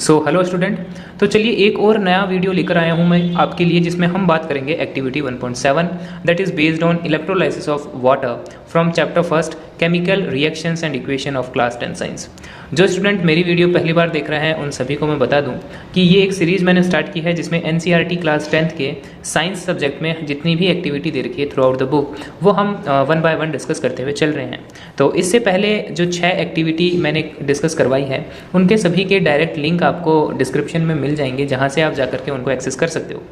So hello student. तो चलिए एक और नया वीडियो लेकर आया हूँ मैं आपके लिए, जिसमें हम बात करेंगे activity 1.7 that is based on electrolysis of water from chapter first chemical reactions and equation of class 10 science. जो स्टूडेंट मेरी वीडियो पहली बार देख रहे हैं उन सभी को मैं बता दूं कि ये एक सीरीज़ मैंने स्टार्ट की है जिसमें एनसीईआरटी क्लास 10th के साइंस सब्जेक्ट में जितनी भी एक्टिविटी दे रखी है थ्रू आउट द बुक वो हम वन बाय वन डिस्कस करते हुए चल रहे हैं। तो इससे पहले जो 6 एक्टिविटी मैंने डिस्कस करवाई है उनके सभी के डायरेक्ट लिंक आपको डिस्क्रिप्शन में मिल जाएंगे, जहाँ से आप जाकर के उनको एक्सेस कर सकते हो।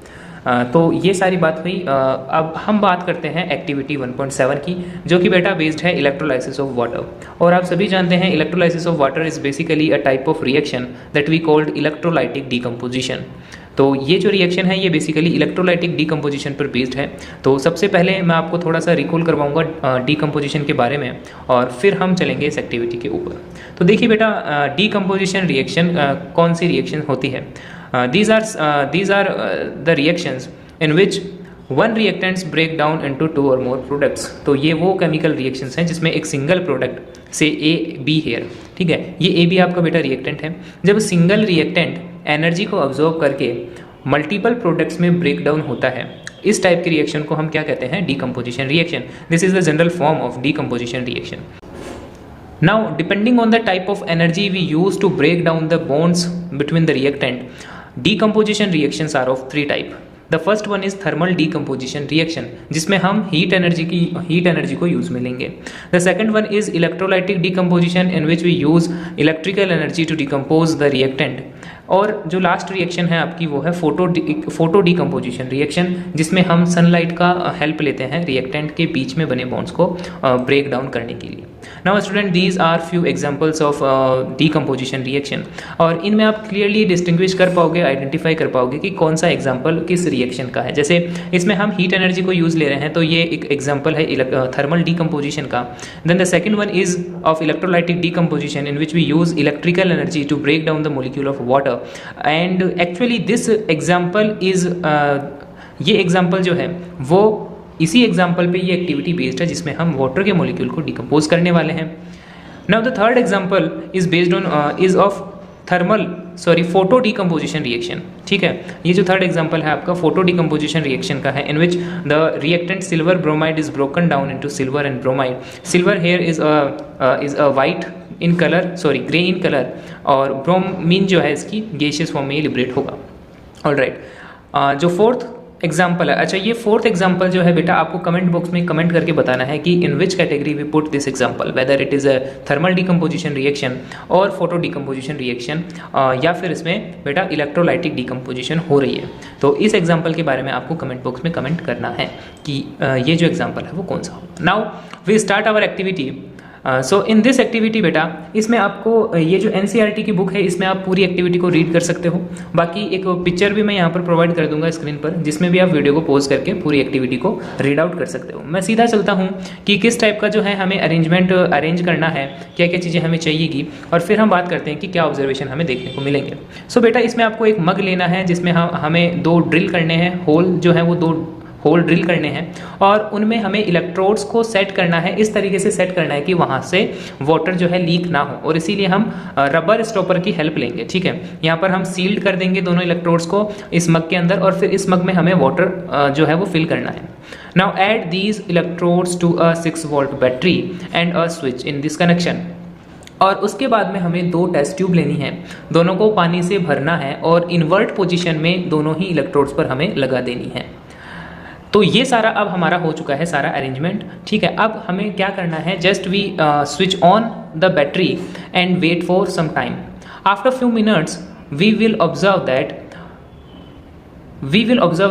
तो ये सारी बात हुई। अब हम बात करते हैं एक्टिविटी 1.7 की, जो कि बेटा बेस्ड है इलेक्ट्रोलाइसिस ऑफ वाटर। और आप सभी जानते हैं electrolysis of water is basically a type of reaction that we called electrolytic decomposition. तो ये जो रिएक्शन है ये बेसिकली इलेक्ट्रोलाइटिक डीकम्पोजिशन पर बेस्ड है। तो सबसे पहले मैं आपको थोड़ा सा रिकॉल करवाऊंगा डीकम्पोजिशन के बारे में और फिर हम चलेंगे इस एक्टिविटी के ऊपर। तो देखिए बेटा, डीकम्पोजिशन रिएक्शन कौन सी रिएक्शन होती है? These are the reactions in which one reactants break down into 2 or more products। तो ये वो केमिकल रिएक्शंस हैं जिसमें एक सिंगल प्रोडक्ट से ए बी हेयर, ठीक है, ये ए बी आपका बेटा रिएक्टेंट है। जब सिंगल रिएक्टेंट एनर्जी को ऑब्जॉर्व करके मल्टीपल प्रोडक्ट्स में ब्रेक डाउन होता है, इस टाइप की रिएक्शन को हम क्या कहते हैं? Decomposition reaction. This is the general form of decomposition reaction. Now, depending on the type of energy we use to break down the bonds between the reactant, decomposition reactions are of 3 type. The first one is thermal decomposition reaction, जिसमें हम heat energy को use में लेंगे। The second one is electrolytic decomposition in which we use electrical energy to decompose the reactant. और जो last reaction है आपकी वो है फोटो डीकम्पोजिशन रिएक्शन, जिसमें हम सनलाइट का हेल्प लेते हैं रिएक्टेंट के बीच में बने बॉन्ड्स को ब्रेक डाउन करने के लिए। Now student, these are few examples of decomposition reaction, और इनमें आप क्लियरली डिस्टिंग्विश कर पाओगे, आइडेंटिफाई कर पाओगे कि कौन सा एग्जाम्पल किस रिएक्शन का है। जैसे इसमें हम हीट एनर्जी को यूज़ ले रहे हैं तो ये एक एग्जाम्पल है थर्मल डीकम्पोजिशन का। Then the second one is of electrolytic decomposition in which we use electrical energy to break down the molecule of water. And actually this example is ये एग्जाम्पल जो है वो इसी एग्जाम्पल पे ये activity based है जिसमें हम वाटर के मॉलिक्यूल को डिकम्पोज करने वाले हैं। Now the third example is based on is of photo decomposition reaction, ठीक है। ये जो थर्ड एग्जाम्पल है आपका फोटो डीकम्पोजिशन रिएक्शन का है, in which the reactant silver bromide is broken down into silver and bromide. Silver here is a white in colour, grey in colour, और bromine जो है इसकी गैसियस फॉर्म में liberate होगा। ऑलराइट, जो fourth example है, अच्छा ये फोर्थ एग्जाम्पल जो है बेटा आपको कमेंट बॉक्स में कमेंट करके बताना है कि in which category we put this example, whether it is a thermal decomposition reaction और फोटो डीकम्पोजिशन रिएक्शन, या फिर इसमें बेटा इलेक्ट्रोलाइटिक डीकम्पोजिशन हो रही है। तो इस एग्जाम्पल के बारे में आपको कमेंट बॉक्स में कमेंट करना है कि ये जो एग्जाम्पल है वो कौन सा हो। Now we start our activity. So in this activity बेटा, इसमें आपको ये जो एनसीईआरटी की बुक है इसमें आप पूरी एक्टिविटी को रीड कर सकते हो। बाकी एक पिक्चर भी मैं यहाँ पर प्रोवाइड कर दूंगा स्क्रीन पर, जिसमें भी आप वीडियो को पॉज करके पूरी एक्टिविटी को रीड आउट कर सकते हो। मैं सीधा चलता हूँ कि किस टाइप का जो है हमें अरेंज करना है, क्या क्या चीज़ें हमें चाहिएगी, और फिर हम बात करते हैं कि क्या ऑब्जर्वेशन हमें देखने को मिलेंगे। सो बेटा, इसमें आपको एक मग लेना है जिसमें हमें 2 ड्रिल करने हैं, होल जो है वो 2 होल ड्रिल करने हैं, और उनमें हमें इलेक्ट्रोड्स को सेट करना है, इस तरीके से सेट करना है कि वहाँ से वाटर जो है लीक ना हो, और इसीलिए हम रबर स्टॉपर की हेल्प लेंगे, ठीक है। यहाँ पर हम सील्ड कर देंगे दोनों इलेक्ट्रोड्स को इस मग के अंदर, और फिर इस मग में हमें वाटर जो है वो फिल करना है। Now add these electrodes to a 6 volt battery and a switch in this connection. और उसके बाद में हमें 2 टेस्ट ट्यूब लेनी है, दोनों को पानी से भरना है और इन्वर्ट पोजिशन में दोनों ही इलेक्ट्रोड्स पर हमें लगा देनी है। तो ये सारा अब हमारा हो चुका है सारा अरेंजमेंट, ठीक है। अब हमें क्या करना है, just we switch on the battery and wait for some time. After few minutes we will observe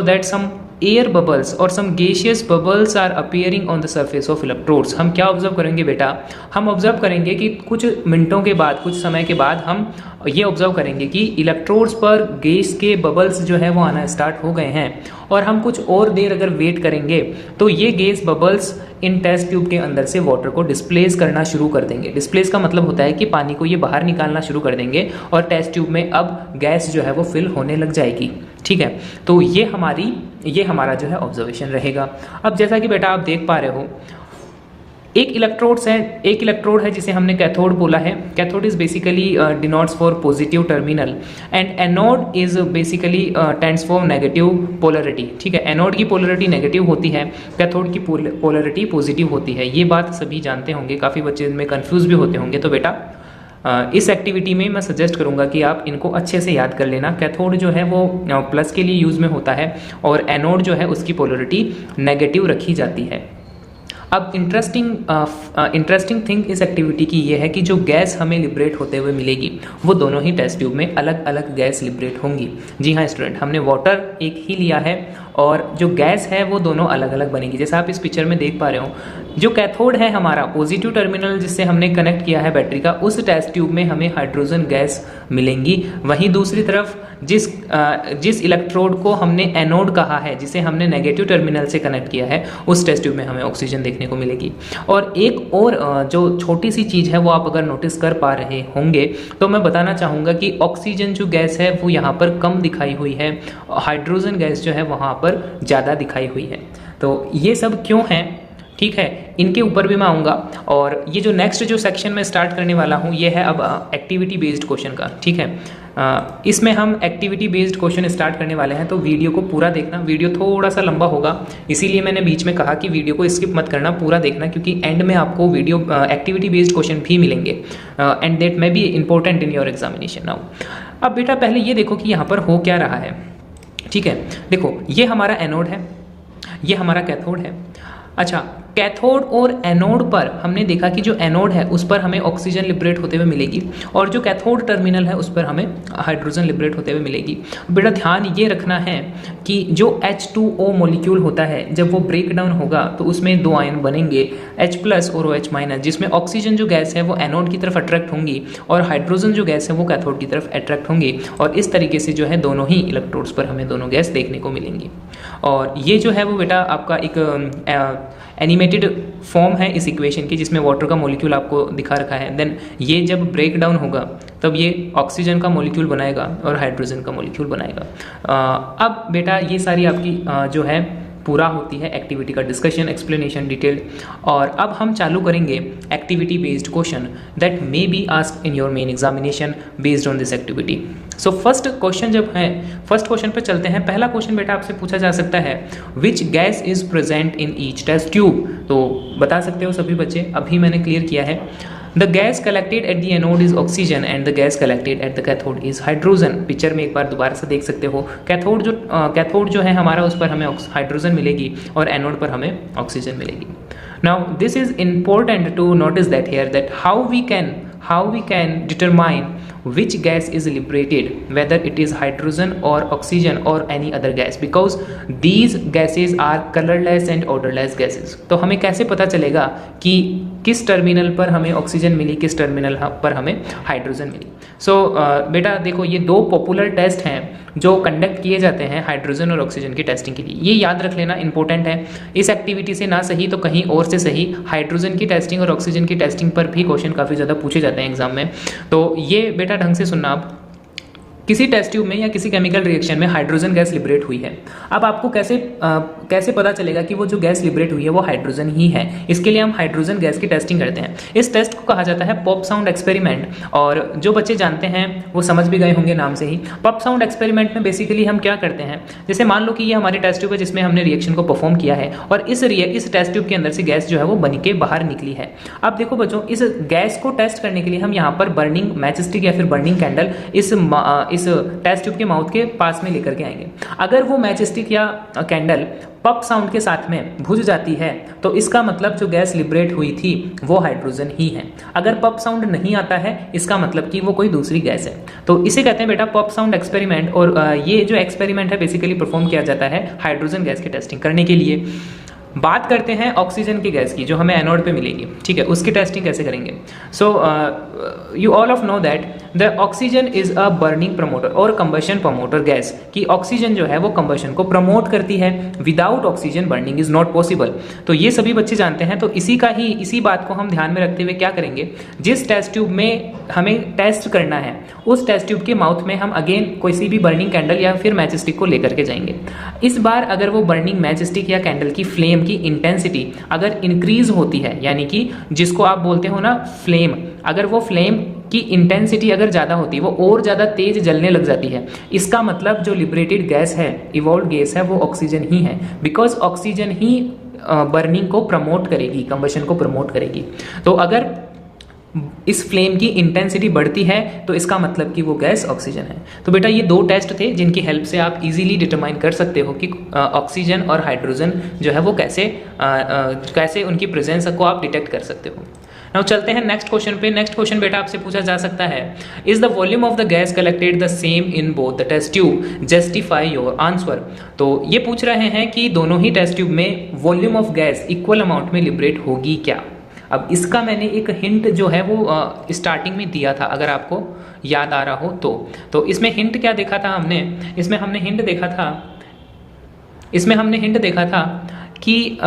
that some air bubbles और some gaseous bubbles are appearing on the surface of electrodes. हम क्या observe करेंगे बेटा? हम observe करेंगे कि कुछ मिनटों के बाद, कुछ समय के बाद हम ये ऑब्जर्व करेंगे कि इलेक्ट्रोड्स पर गैस के बबल्स जो है वो आना स्टार्ट हो गए हैं, और हम कुछ और देर अगर वेट करेंगे तो ये गैस बबल्स इन टेस्ट ट्यूब के अंदर से वाटर को डिस्प्लेस करना शुरू कर देंगे। डिस्प्लेस का मतलब होता है कि पानी को ये बाहर निकालना शुरू कर देंगे, और टेस्ट ट्यूब में अब गैस जो है वो फिल होने लग जाएगी, ठीक है। तो ये हमारा जो है ऑब्जर्वेशन रहेगा। अब जैसा कि बेटा आप देख पा रहे हो, एक इलेक्ट्रोड है जिसे हमने कैथोड बोला है। Cathode is basically denotes for positive terminal and anode is basically tends for negative polarity. ठीक है, एनोड की पोलरिटी नेगेटिव होती है, कैथोड की पोलरिटी पॉजिटिव होती है। ये बात सभी जानते होंगे, काफ़ी बच्चे इनमें कंफ्यूज भी होते होंगे। तो बेटा इस एक्टिविटी में मैं सजेस्ट करूंगा कि आप इनको अच्छे से याद कर लेना। कैथोड जो है वो प्लस के लिए यूज़ में होता है और एनोड जो है उसकी पोलरिटी नेगेटिव रखी जाती है। अब इंटरेस्टिंग थिंग इस एक्टिविटी की ये है कि जो गैस हमें लिबरेट होते हुए मिलेगी वो दोनों ही टेस्ट ट्यूब में अलग अलग गैस लिबरेट होंगी। जी हाँ स्टूडेंट, हमने वाटर एक ही लिया है और जो गैस है वो दोनों अलग अलग बनेगी। जैसा आप इस पिक्चर में देख पा रहे हो, जो कैथोड है हमारा पॉजिटिव टर्मिनल जिससे हमने कनेक्ट किया है बैटरी का, उस टेस्ट ट्यूब में हमें हाइड्रोजन गैस मिलेंगी। वहीं दूसरी तरफ जिस इलेक्ट्रोड को हमने एनोड कहा है, जिसे हमने नेगेटिव टर्मिनल से कनेक्ट किया है, उस टेस्ट ट्यूब में हमें ऑक्सीजन देखने को मिलेगी। और एक और जो छोटी सी चीज़ है वो आप अगर नोटिस कर पा रहे होंगे तो मैं बताना चाहूँगा कि ऑक्सीजन जो गैस है वो यहाँ पर कम दिखाई हुई है, हाइड्रोजन गैस जो है वहाँ पर ज़्यादा दिखाई हुई है। तो ये सब क्यों है, ठीक है, इनके ऊपर भी मैं आऊँगा। और ये जो नेक्स्ट जो सेक्शन में स्टार्ट करने वाला हूँ ये है अब एक्टिविटी बेस्ड क्वेश्चन का। ठीक है, इसमें हम एक्टिविटी बेस्ड क्वेश्चन स्टार्ट करने वाले हैं, तो वीडियो को पूरा देखना। वीडियो थोड़ा सा लंबा होगा, इसीलिए मैंने बीच में कहा कि वीडियो को स्किप मत करना, पूरा देखना, क्योंकि एंड में आपको वीडियो एक्टिविटी बेस्ड क्वेश्चन भी मिलेंगे and that may be important in your examination. Now अब बेटा पहले ये देखो कि यहाँ पर हो क्या रहा है। ठीक है, देखो ये हमारा एनोड है, ये हमारा कैथोड है। अच्छा, कैथोड और एनोड पर हमने देखा कि जो एनोड है उस पर हमें ऑक्सीजन लिबरेट होते हुए मिलेगी और जो कैथोड टर्मिनल है उस पर हमें हाइड्रोजन लिबरेट होते हुए मिलेगी। बेटा ध्यान ये रखना है कि जो H2O मॉलिक्यूल होता है जब वो ब्रेक डाउन होगा तो उसमें दो आयन बनेंगे, H+ और OH-, जिसमें ऑक्सीजन जो गैस है वो एनोड की तरफ अट्रैक्ट होंगी और हाइड्रोजन जो गैस है वो कैथोड की तरफ अट्रैक्ट होंगी। और इस तरीके से जो है दोनों ही इलेक्ट्रोड्स पर हमें दोनों गैस देखने को मिलेंगी। और ये जो है वो बेटा आपका एक एनिमेटेड फॉर्म है इस इक्वेशन की, जिसमें वाटर का मॉलिक्यूल आपको दिखा रखा है। देन ये जब ब्रेक डाउन होगा तब ये ऑक्सीजन का मॉलिक्यूल बनाएगा और हाइड्रोजन का मॉलिक्यूल बनाएगा। अब बेटा ये सारी आपकी जो है पूरा होती है एक्टिविटी का डिस्कशन, एक्सप्लेनेशन, डिटेल। और अब हम चालू करेंगे activity based question that may be asked in your main examination based on this activity. So first question जब है, फर्स्ट क्वेश्चन पर चलते हैं। पहला क्वेश्चन बेटा आपसे पूछा जा सकता है which gas is present in each test tube. तो बता सकते हो सभी बच्चे, अभी मैंने क्लियर किया है। The gas collected at the anode is oxygen and the gas collected at the cathode is hydrogen. Picture में एक बार दोबारा से देख सकते हो, कैथोड जो है हमारा उस पर हमें हाइड्रोजन मिलेगी और एनोड पर हमें ऑक्सीजन मिलेगी। Now this is important to notice that here that how we can determine which gas is liberated, whether it is hydrogen or oxygen or any other gas, because these gases are colorless and odorless gases। तो हमें कैसे पता चलेगा कि किस terminal पर हमें oxygen मिली, किस टर्मिनल पर हमें हाइड्रोजन मिली। सो बेटा देखो ये दो पॉपुलर टेस्ट हैं जो कंडक्ट किए जाते हैं हाइड्रोजन और ऑक्सीजन की टेस्टिंग के लिए। ये याद रख लेना, इंपॉर्टेंट है। इस एक्टिविटी से ना सही तो कहीं और से सही हाइड्रोजन की टेस्टिंग और ऑक्सीजन की टेस्टिंग पर भी क्वेश्चन काफ़ी ज़्यादा पूछे जाते हैं एग्जाम में। तो ये बेटा ढंग से सुनना आप, किसी टेस्ट ट्यूब में या किसी केमिकल रिएक्शन में हाइड्रोजन गैस लिबरेट हुई है। अब आपको कैसे पता चलेगा कि वो जो गैस लिबरेट हुई है वो हाइड्रोजन ही है। इसके लिए हम हाइड्रोजन गैस की टेस्टिंग करते हैं। इस टेस्ट को कहा जाता है पॉप साउंड एक्सपेरिमेंट, और जो बच्चे जानते हैं वो समझ भी गए होंगे नाम से ही। पॉप साउंड एक्सपेरिमेंट में बेसिकली हम क्या करते हैं, जैसे मान लो कि ये हमारी टेस्ट ट्यूब है जिसमें हमने रिएक्शन को परफॉर्म किया है और इस टेस्ट ट्यूब के अंदर से गैस जो है वो बन के बाहर निकली है। अब देखो बच्चों, इस गैस को टेस्ट करने के लिए हम यहाँ पर बर्निंग मैच स्टिक या फिर बर्निंग कैंडल इस टेस्ट ट्यूब के माउथ के पास में लेकर के आएंगे। अगर वो मैच स्टिक या कैंडल पप साउंड के साथ में बुझ जाती है तो इसका मतलब जो गैस लिबरेट हुई थी वो हाइड्रोजन ही है। अगर पप साउंड नहीं आता है इसका मतलब कि वो कोई दूसरी गैस है। तो इसे कहते हैं बेटा पप साउंड एक्सपेरिमेंट। और ये जो एक्सपेरिमेंट है बेसिकली परफॉर्म किया जाता है हाइड्रोजन गैस की टेस्टिंग करने के लिए। बात करते हैं ऑक्सीजन की गैस की जो हमें एनोड पे मिलेगी, ठीक है, उसकी टेस्टिंग कैसे करेंगे। So you all of know that the oxygen is a burning promoter और कंबशन प्रमोटर गैस, कि ऑक्सीजन जो है वो कंबशन को प्रमोट करती है, without oxygen burning is not possible. तो ये सभी बच्चे जानते हैं। तो इसी बात को हम ध्यान में रखते हुए क्या करेंगे, जिस टेस्ट ट्यूब में हमें टेस्ट करना है उस टेस्ट ट्यूब के माउथ में हम अगेन कोई भी बर्निंग कैंडल या फिर मैच स्टिक को लेकर के जाएंगे। इस बार अगर वो बर्निंग मैच स्टिक या कैंडल की फ्लेम की इंटेंसिटी अगर इंक्रीज होती है, यानी कि जिसको आप बोलते हो ना फ्लेम, अगर वो फ्लेम की इंटेंसिटी अगर ज़्यादा होती है, वो और ज़्यादा तेज जलने लग जाती है, इसका मतलब जो लिबरेटेड गैस है, इवॉल्व गैस है, वो ऑक्सीजन ही है, बिकॉज ऑक्सीजन ही बर्निंग को प्रमोट करेगी, कंबशन को प्रमोट करेगी। तो अगर इस फ्लेम की इंटेंसिटी बढ़ती है तो इसका मतलब कि वो गैस ऑक्सीजन है। तो बेटा ये दो टेस्ट थे जिनकी हेल्प से आप इजीली डिटरमाइन कर सकते हो कि ऑक्सीजन और हाइड्रोजन जो है वो कैसे उनकी प्रेजेंस को आप डिटेक्ट कर सकते हो। नाउ चलते हैं नेक्स्ट क्वेश्चन पे। नेक्स्ट क्वेश्चन बेटा आपसे पूछा जा सकता है, is the volume of the gas collected the same in both the test tube, justify your answer. तो ये पूछ रहे हैं कि दोनों ही टेस्ट ट्यूब में volume of gas equal amount में लिबरेट होगी क्या। अब इसका मैंने एक हिंट जो है वो स्टार्टिंग में दिया था, अगर आपको याद आ रहा हो तो इसमें हिंट क्या देखा था हमने, इसमें हमने हिंट देखा था कि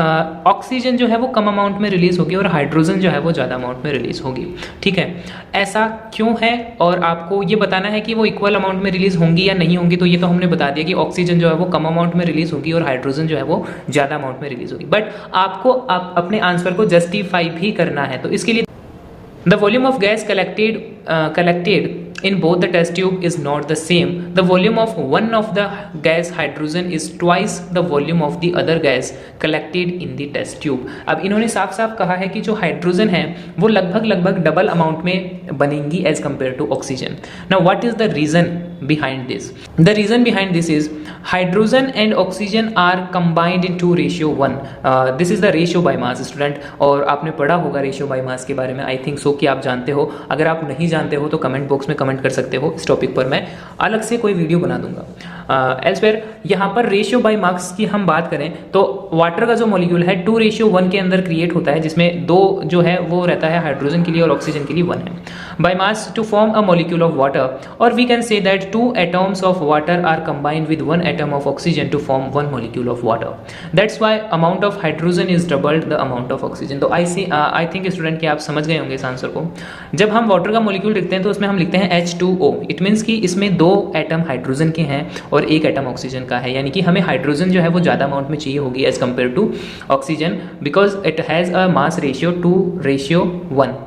ऑक्सीजन जो है वो कम अमाउंट में रिलीज होगी और हाइड्रोजन जो है वो ज़्यादा अमाउंट में रिलीज होगी। ठीक है, ऐसा क्यों है और आपको ये बताना है कि वो इक्वल अमाउंट में रिलीज होंगी या नहीं होंगी। तो ये तो हमने बता दिया कि ऑक्सीजन जो है वो कम अमाउंट में रिलीज होगी और हाइड्रोजन जो है वो ज़्यादा अमाउंट में रिलीज होगी। बट आपको अपने आंसर को जस्टिफाई भी करना है। तो इसके लिए the volume of gas collected in both the test tube is not the same. The volume of one of the gas hydrogen is twice the volume of the other gas collected in the test tube. अब इन्होंने साफ साफ कहा है कि जो hydrogen है वो लगभग डबल अमाउंट में बनेंगी as compare to oxygen. Now what is the reason behind this? The reason behind this is hydrogen and oxygen are combined into ratio 1. This is the ratio by mass student, और आपने पढ़ा होगा ratio by mass के बारे में, I think so कि आप जानते हो। अगर आप नहीं जानते हो तो कमेंट बॉक्स में कमेंट कर सकते हो, इस टॉपिक पर मैं अलग से कोई वीडियो बना दूंगा। एल्सवेयर यहाँ पर रेशियो बाय मास की हम बात करें तो वाटर का जो मॉलिक्यूल है 2:1 के अंदर क्रिएट होता है, जिसमें 2 जो है वो रहता है हाइड्रोजन के लिए और ऑक्सीजन के लिए 1 है। By mass to form a molecule of water, और we can say that 2 atoms of water are combined with 1 atom of oxygen to form 1 molecule of water. That's why amount of hydrogen is doubled the amount of oxygen. तो I think student कि आप समझ गए होंगे इस answer को। जब हम वाटर का मॉलिक्यूल लिखते हैं तो उसमें हम लिखते हैं H2O। इट मीन्स कि इसमें 2 एटम हाइड्रोजन के हैं और 1 एटम ऑक्सीजन का है, यानी कि हमें हाइड्रोजन जो है वो ज़्यादा अमाउंट में चाहिए होगी as compare to oxygen, because it has a mass ratio 2:1।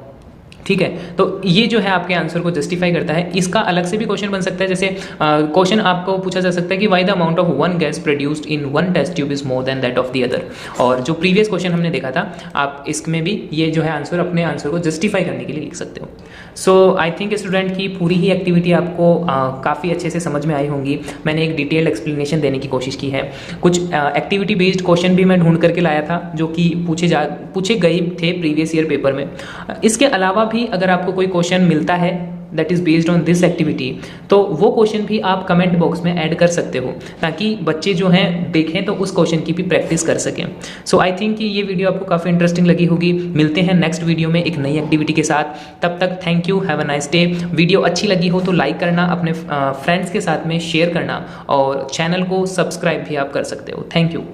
ठीक है, तो ये जो है आपके आंसर को जस्टिफाई करता है। इसका अलग से भी क्वेश्चन बन सकता है, जैसे क्वेश्चन आपको पूछा जा सकता है कि why the amount of one gas produced in one test tube is more than that of the other. और जो प्रीवियस क्वेश्चन हमने देखा था, आप इसमें भी ये जो है आंसर अपने आंसर को जस्टिफाई करने के लिए लिख सकते हो। सो आई थिंक स्टूडेंट की पूरी ही एक्टिविटी आपको काफ़ी अच्छे से समझ में आई होंगी। मैंने एक डिटेल्ड एक्सप्लेनेशन देने की कोशिश की है। कुछ एक्टिविटी बेस्ड क्वेश्चन भी मैं ढूंढ करके लाया था जो कि पूछे गए थे प्रीवियस ईयर पेपर में। इसके अलावा भी अगर आपको कोई क्वेश्चन मिलता है that is based on this activity, तो वो क्वेश्चन भी आप कमेंट बॉक्स में ऐड कर सकते हो, ताकि बच्चे जो हैं देखें तो उस क्वेश्चन की भी प्रैक्टिस कर सकें। सो आई थिंक कि ये वीडियो आपको काफ़ी इंटरेस्टिंग लगी होगी। मिलते हैं नेक्स्ट वीडियो में एक नई एक्टिविटी के साथ। तब तक thank you, have a nice day. Video अच्छी लगी हो तो लाइक करना, अपने फ्रेंड्स के साथ में शेयर करना और चैनल को सब्सक्राइब भी आप कर सकते हो। Thank you.